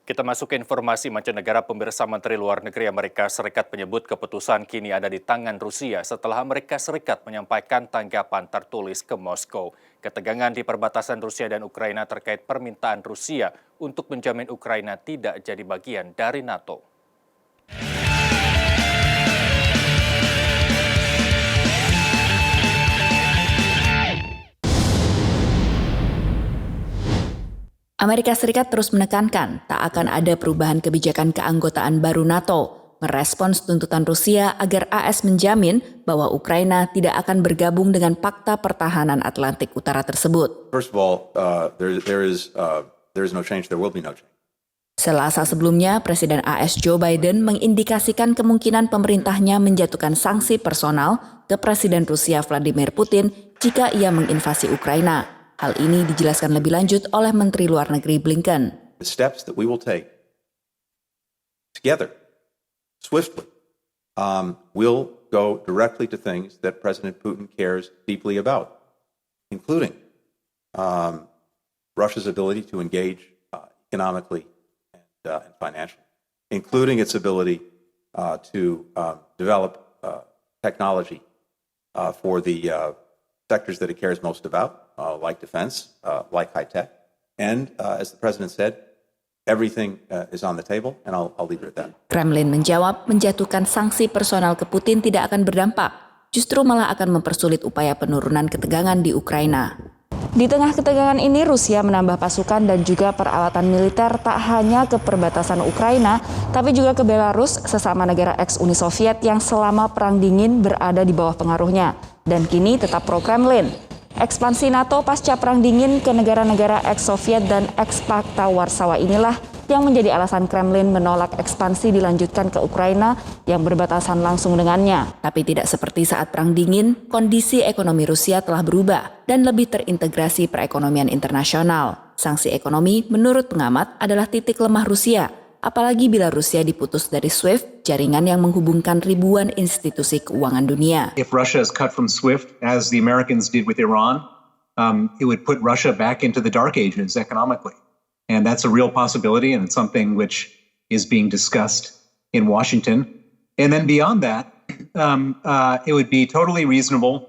Kita masuk ke informasi mancanegara. Pemirsa, Menteri Luar Negeri Amerika Serikat menyebut keputusan kini ada di tangan Rusia setelah Amerika Serikat menyampaikan tanggapan tertulis ke Moskow. Ketegangan di perbatasan Rusia dan Ukraina terkait permintaan Rusia untuk menjamin Ukraina tidak jadi bagian dari NATO. Amerika Serikat terus menekankan tak akan ada perubahan kebijakan keanggotaan baru NATO, merespons tuntutan Rusia agar AS menjamin bahwa Ukraina tidak akan bergabung dengan Pakta Pertahanan Atlantik Utara tersebut. First of all, there is no change. There will be no change. Selasa sebelumnya, Presiden AS Joe Biden mengindikasikan kemungkinan pemerintahnya menjatuhkan sanksi personal ke Presiden Rusia Vladimir Putin jika ia menginvasi Ukraina. Hal ini dijelaskan lebih lanjut oleh Menteri Luar Negeri Blinken. The steps that we will take together, swiftly, will go directly to things that President Putin cares deeply about, including Russia's ability to engage economically and financially, including its ability to develop technology for the sectors that it cares most about. Like defense, like high tech. And as the president said, everything is on the table, and I'll leave it at that. Kremlin menjawab menjatuhkan sanksi personal ke Putin tidak akan berdampak, justru malah akan mempersulit upaya penurunan ketegangan di Ukraina. Di tengah ketegangan ini, Rusia menambah pasukan dan juga peralatan militer tak hanya ke perbatasan Ukraina, tapi juga ke Belarus, sesama negara ex-Uni Soviet yang selama Perang Dingin berada di bawah pengaruhnya, dan kini tetap pro-Kremlin. Ekspansi NATO pasca Perang Dingin ke negara-negara ex-Soviet dan ex-Pakta Warsawa inilah yang menjadi alasan Kremlin menolak ekspansi dilanjutkan ke Ukraina yang berbatasan langsung dengannya. Tapi tidak seperti saat Perang Dingin, kondisi ekonomi Rusia telah berubah dan lebih terintegrasi perekonomian internasional. Sanksi ekonomi menurut pengamat adalah titik lemah Rusia, apalagi bila Rusia diputus dari SWIFT, jaringan yang menghubungkan ribuan institusi keuangan dunia. If Russia is cut from SWIFT, as the Americans did with Iran, it would put Russia back into the dark ages economically. And that's a real possibility, and it's something which is being discussed in Washington. And then beyond that, it would be totally reasonable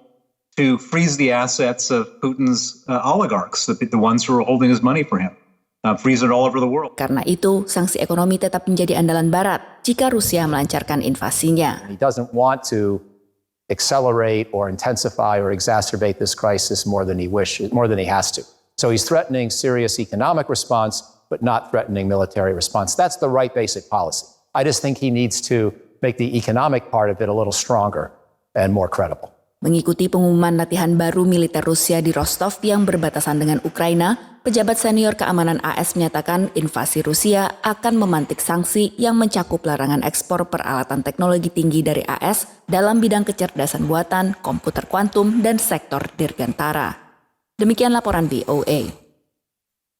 to freeze the assets of Putin's oligarchs, the ones who are holding his money for him. Freeze it all over the world. Karena itu, sanksi ekonomi tetap menjadi andalan Barat jika Rusia melancarkan invasinya. He doesn't want to accelerate or intensify or exacerbate this crisis more than he has to. So he's threatening serious economic response, but not threatening military response. That's the right basic policy. I just think he needs to make the economic part of it a little stronger and more credible. Mengikuti pengumuman latihan baru militer Rusia di Rostov yang berbatasan dengan Ukraina, pejabat senior keamanan AS menyatakan invasi Rusia akan memantik sanksi yang mencakup larangan ekspor peralatan teknologi tinggi dari AS dalam bidang kecerdasan buatan, komputer kuantum, dan sektor dirgantara. Demikian laporan VOA.